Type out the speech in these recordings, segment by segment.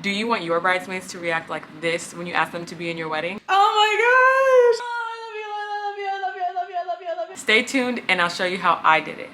Do you want your bridesmaids to react like this when you ask them to be in your wedding? Oh my gosh! Oh, I love you, I love you, I love you, I love you, I love you, I love you. Stay tuned and I'll show you how I did it.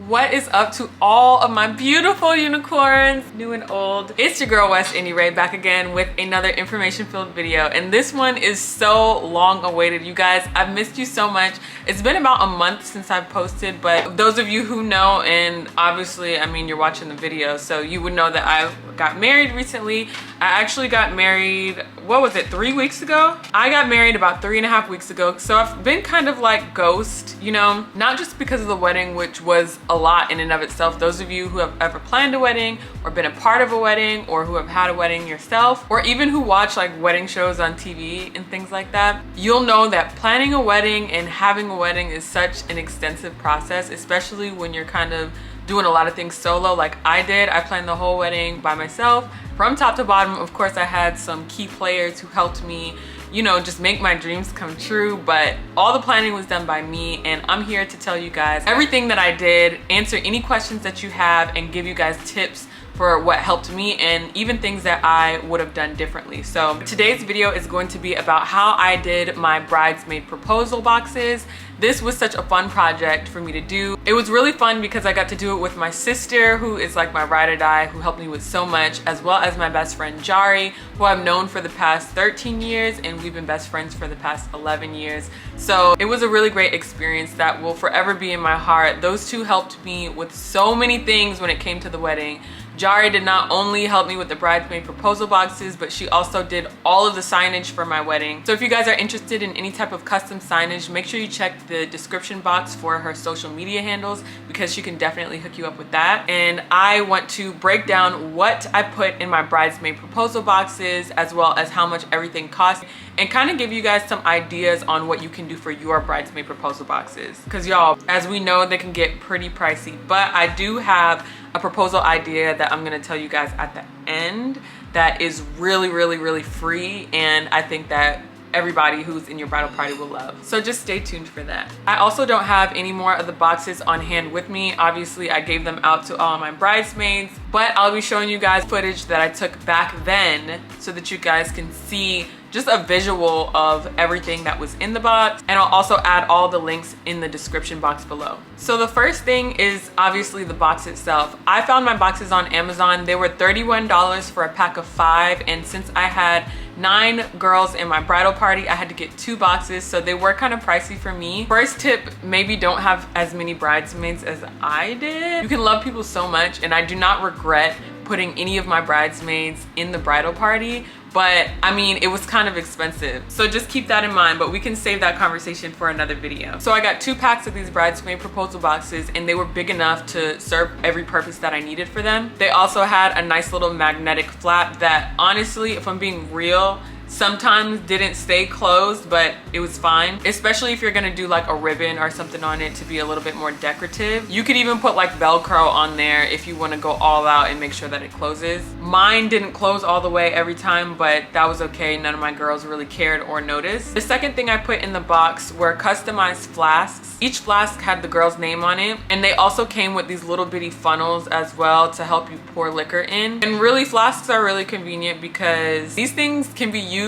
What is up to all of my beautiful unicorns, new and old? It's your girl West Ray back again with another information-filled video, and this one is so long awaited. You guys, I've missed you so much. It's been about a month since I've posted, but those of you who know, and obviously, I mean, you're watching the video, so you would know that I got married recently. I actually got married, what was it, 3 weeks ago? I got married about 3.5 weeks ago, so I've been kind of like ghost, you know, not just because of the wedding, which was a lot in and of itself. Those of you who have ever planned a wedding or been a part of a wedding or who have had a wedding yourself, or even who watch like wedding shows on TV and things like that, you'll know that planning a wedding and having a wedding is such an extensive process, especially when you're kind of doing a lot of things solo like I did. I planned the whole wedding by myself from top to bottom. Of course, I had some key players who helped me, you know, just make my dreams come true, but all the planning was done by me, and I'm here to tell you guys everything that I did, answer any questions that you have, and give you guys tips for what helped me and even things that I would have done differently. So today's video is going to be about how I did my bridesmaid proposal boxes. This was such a fun project for me to do. It was really fun because I got to do it with my sister, who is like my ride or die, who helped me with so much, as well as my best friend Jahri, who I've known for the past 13 years, and we've been best friends for the past 11 years. So it was a really great experience that will forever be in my heart. Those two helped me with so many things when it came to the wedding. Jahri did not only help me with the bridesmaid proposal boxes, but she also did all of the signage for my wedding. So if you guys are interested in any type of custom signage, make sure you check the description box for her social media handles, because she can definitely hook you up with that. And I want to break down what I put in my bridesmaid proposal boxes, as well as how much everything costs, and kind of give you guys some ideas on what you can do for your bridesmaid proposal boxes. Because y'all, as we know, they can get pretty pricey, but I do have a proposal idea that I'm gonna tell you guys at the end that is really free, and I think that everybody who's in your bridal party will love. So just stay tuned for that. I also don't have any more of the boxes on hand with me. Obviously, I gave them out to all of my bridesmaids, but I'll be showing you guys footage that I took back then so that you guys can see just a visual of everything that was in the box, and I'll also add all the links in the description box below. So the first thing is obviously the box itself. I found my boxes on Amazon. They were $31 for a pack of 5, and since I had 9 girls in my bridal party, I had to get 2 boxes, so they were kind of pricey for me. First tip, maybe don't have as many bridesmaids as I did. You can love people so much, and I do not regret putting any of my bridesmaids in the bridal party, but I mean, it was kind of expensive. So just keep that in mind, but we can save that conversation for another video. So I got 2 packs of these bridesmaid proposal boxes, and they were big enough to serve every purpose that I needed for them. They also had a nice little magnetic flap that, honestly, if I'm being real, sometimes didn't stay closed, but it was fine, especially if you're gonna do like a ribbon or something on it to be a little bit more decorative. You could even put like Velcro on there if you want to go all out and make sure that it closes. Mine didn't close all the way every time, but that was okay. None of my girls really cared or noticed. The second thing I put in the box were customized flasks. Each flask had the girl's name on it, and they also came with these little bitty funnels as well to help you pour liquor in. And really, flasks are really convenient because these things can be used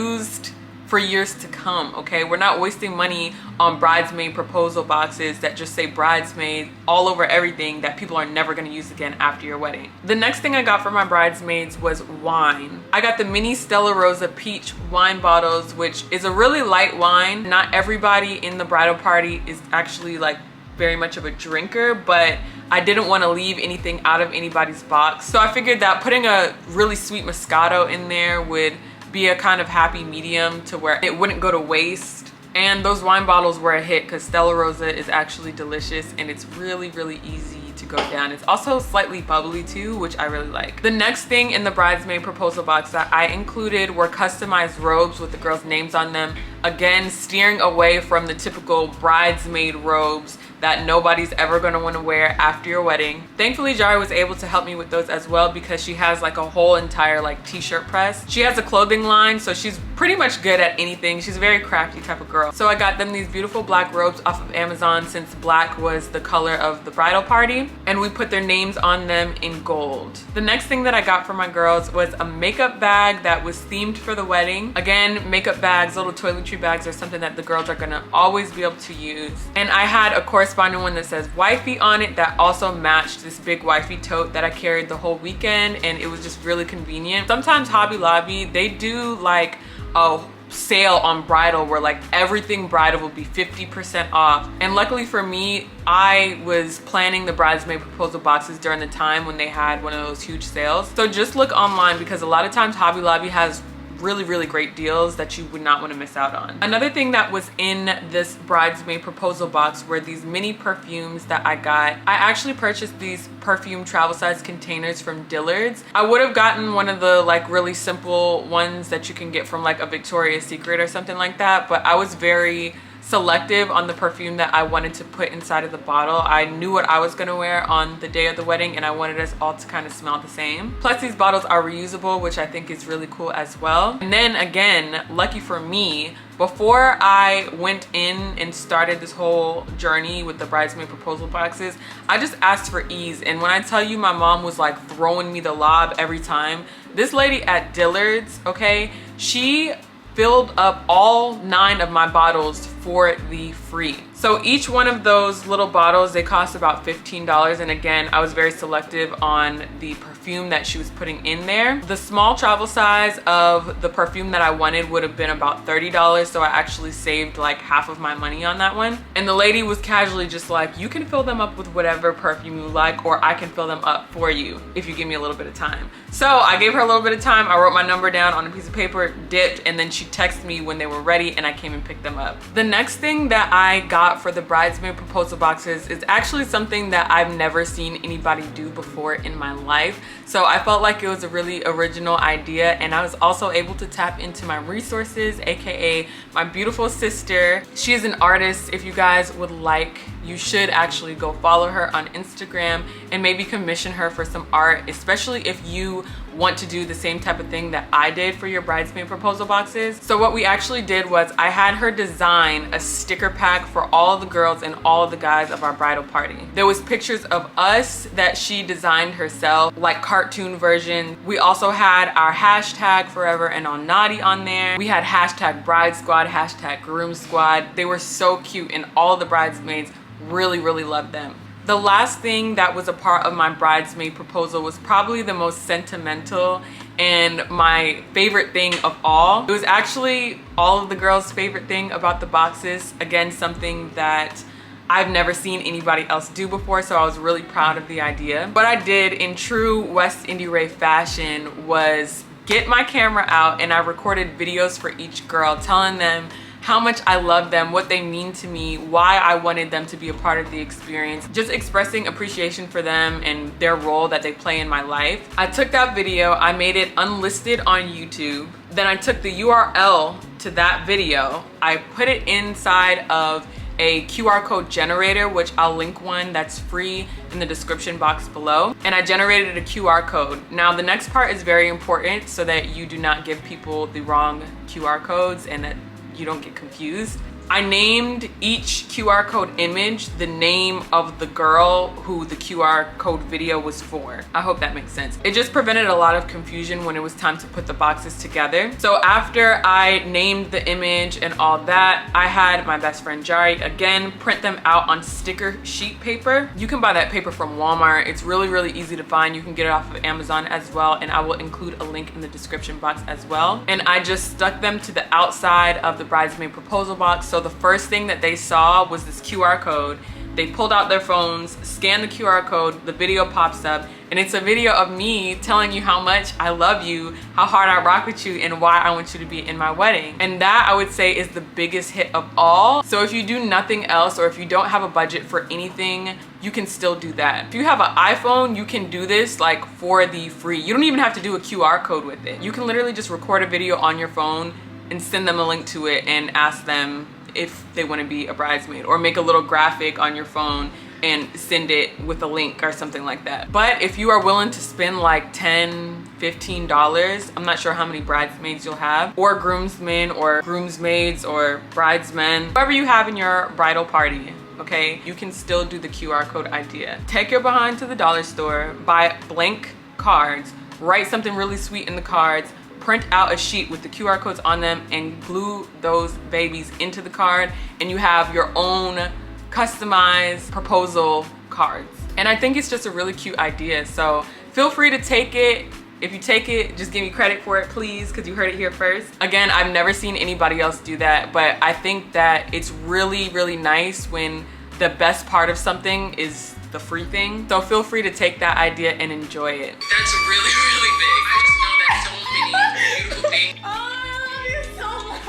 for years to come, okay? We're not wasting money on bridesmaid proposal boxes that just say bridesmaid all over everything that people are never gonna use again after your wedding. The next thing I got for my bridesmaids was wine. I got the mini Stella Rosa peach wine bottles, which is a really light wine. Not everybody in the bridal party is actually like very much of a drinker, but I didn't want to leave anything out of anybody's box. So I figured that putting a really sweet Moscato in there would be a kind of happy medium to where it wouldn't go to waste. And those wine bottles were a hit because Stella Rosa is actually delicious, and it's really easy to go down. It's also slightly bubbly too, which I really like. The next thing in the bridesmaid proposal box that I included were customized robes with the girls' names on them. Again, steering away from the typical bridesmaid robes that nobody's ever going to want to wear after your wedding. Thankfully, Jahri was able to help me with those as well because she has like a whole entire like t-shirt press. She has a clothing line, so she's pretty much good at anything. She's a very crafty type of girl. So I got them these beautiful black robes off of Amazon since black was the color of the bridal party, and we put their names on them in gold. The next thing that I got for my girls was a makeup bag that was themed for the wedding. Again, makeup bags, little toiletry bags are something that the girls are gonna always be able to use. And I had a corresponding one that says wifey on it that also matched this big wifey tote that I carried the whole weekend, and it was just really convenient. Sometimes Hobby Lobby, they do like a sale on bridal where like everything bridal will be 50% off, and luckily for me, I was planning the bridesmaid proposal boxes during the time when they had one of those huge sales. So just look online because a lot of times Hobby Lobby has really great deals that you would not want to miss out on. Another thing that was in this bridesmaid proposal box were these mini perfumes that I got. I actually purchased these perfume travel size containers from Dillard's. I would have gotten one of the like really simple ones that you can get from like a Victoria's Secret or something like that, but I was very selective on the perfume that I wanted to put inside of the bottle. I knew what I was gonna wear on the day of the wedding, and I wanted us all to kind of smell the same. Plus these bottles are reusable, which I think is really cool as well. And then again, lucky for me, before I went in and started this whole journey with the bridesmaid proposal boxes, I just asked for ease. And when I tell you my mom was like throwing me the lob every time, this lady at Dillard's, okay, she filled up all 9 of my bottles for the free. So each one of those little bottles, they cost about $15. And again, I was very selective on the perfume that she was putting in there. The small travel size of the perfume that I wanted would have been about $30. So I actually saved like half of my money on that one. And the lady was casually just like, you can fill them up with whatever perfume you like, or I can fill them up for you if you give me a little bit of time. So I gave her a little bit of time. I wrote my number down on a piece of paper, dipped, and then she texted me when they were ready and I came and picked them up. The next thing that I got for the bridesmaid proposal boxes is actually something that I've never seen anybody do before in my life. So I felt like it was a really original idea, and I was also able to tap into my resources, aka my beautiful sister. She is an artist. If you guys would like, you should actually go follow her on Instagram and maybe commission her for some art, especially if you want to do the same type of thing that I did for your bridesmaid proposal boxes. So what we actually did was I had her design a sticker pack for all the girls and all the guys of our bridal party. There was pictures of us that she designed herself, like cartoon version. We also had our hashtag forever and all naughty on there. We had hashtag bride squad, hashtag groom squad. They were so cute, and all the bridesmaids really loved them. The last thing that was a part of my bridesmaid proposal was probably the most sentimental and my favorite thing of all. It was actually all of the girls' favorite thing about the boxes. Again, something that I've never seen anybody else do before, so I was really proud of the idea. What I did in true West Indie Ray fashion was get my camera out, and I recorded videos for each girl telling them how much I love them, what they mean to me, why I wanted them to be a part of the experience, just expressing appreciation for them and their role that they play in my life. I took that video, I made it unlisted on YouTube. Then I took the URL to that video, I put it inside of a QR code generator, which I'll link one that's free in the description box below. And I generated a QR code. Now the next part is very important so that you do not give people the wrong QR codes and that you don't get confused. I named each QR code image the name of the girl who the QR code video was for. I hope that makes sense. It just prevented a lot of confusion when it was time to put the boxes together. So after I named the image and all that, I had my best friend Jahri again print them out on sticker sheet paper. You can buy that paper from Walmart. It's really easy to find. You can get it off of Amazon as well, and I will include a link in the description box as well. And I just stuck them to the outside of the bridesmaid proposal box. So the first thing that they saw was this QR code. They pulled out their phones, scanned the QR code, the video pops up, and it's a video of me telling you how much I love you, how hard I rock with you, and why I want you to be in my wedding. And that, I would say, is the biggest hit of all. So if you do nothing else, or if you don't have a budget for anything, you can still do that. If you have an iPhone, you can do this like for the free. You don't even have to do a QR code with it. You can literally just record a video on your phone, and send them a link to it and ask them if they want to be a bridesmaid, or make a little graphic on your phone and send it with a link or something like that. But if you are willing to spend like $10, $15, I'm not sure how many bridesmaids you'll have, or groomsmen or groomsmaids or bridesmen, whoever you have in your bridal party, okay, you can still do the QR code idea. Take your behind to the dollar store, buy blank cards, write something really sweet in the cards, print out a sheet with the QR codes on them, and glue those babies into the card, and you have your own customized proposal cards. And I think it's just a really cute idea, so feel free to take it. If you take it, just give me credit for it, please, because you heard it here first. Again, I've never seen anybody else do that, but I think that it's really, really nice when the best part of something is the free thing. So feel free to take that idea and enjoy it. That's really, really big. I just know that so many beautiful things. Oh, I love you so much.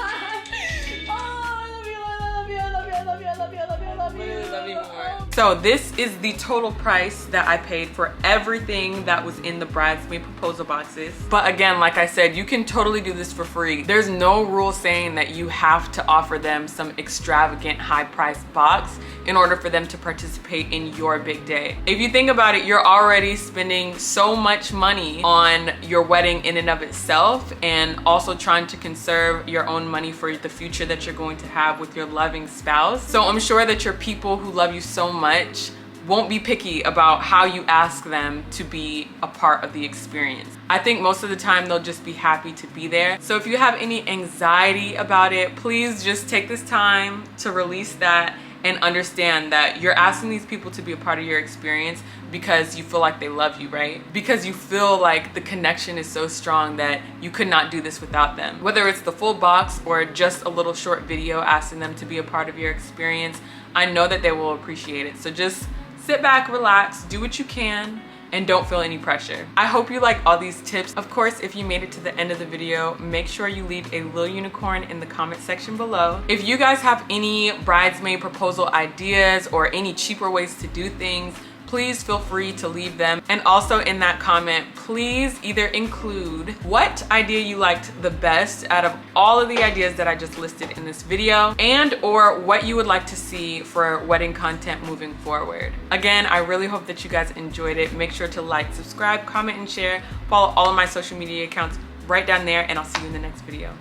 Oh, I love you, I love you, I love you, I love you, I love you, I love you, I love you. I love you more. So this is the total price that I paid for everything that was in the bridesmaid proposal boxes. But again, like I said, you can totally do this for free. There's no rule saying that you have to offer them some extravagant high price box in order for them to participate in your big day. If you think about it, you're already spending so much money on your wedding in and of itself, and also trying to conserve your own money for the future that you're going to have with your loving spouse. So I'm sure that your people who love you so much won't be picky about how you ask them to be a part of the experience. I think most of the time they'll just be happy to be there. So if you have any anxiety about it, please just take this time to release that and understand that you're asking these people to be a part of your experience because you feel like they love you, right? Because you feel like the connection is so strong that you could not do this without them. Whether it's the full box or just a little short video asking them to be a part of your experience, I know that they will appreciate it. So just sit back, relax, do what you can, and don't feel any pressure. I hope you like all these tips. Of course, if you made it to the end of the video, make sure you leave a little unicorn in the comment section below. If you guys have any bridesmaid proposal ideas or any cheaper ways to do things, please feel free to leave them. And also in that comment, please either include what idea you liked the best out of all of the ideas that I just listed in this video, and or what you would like to see for wedding content moving forward. Again, I really hope that you guys enjoyed it. Make sure to like, subscribe, comment, and share. Follow all of my social media accounts right down there, and I'll see you in the next video.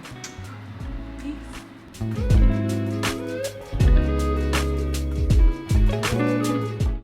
Peace.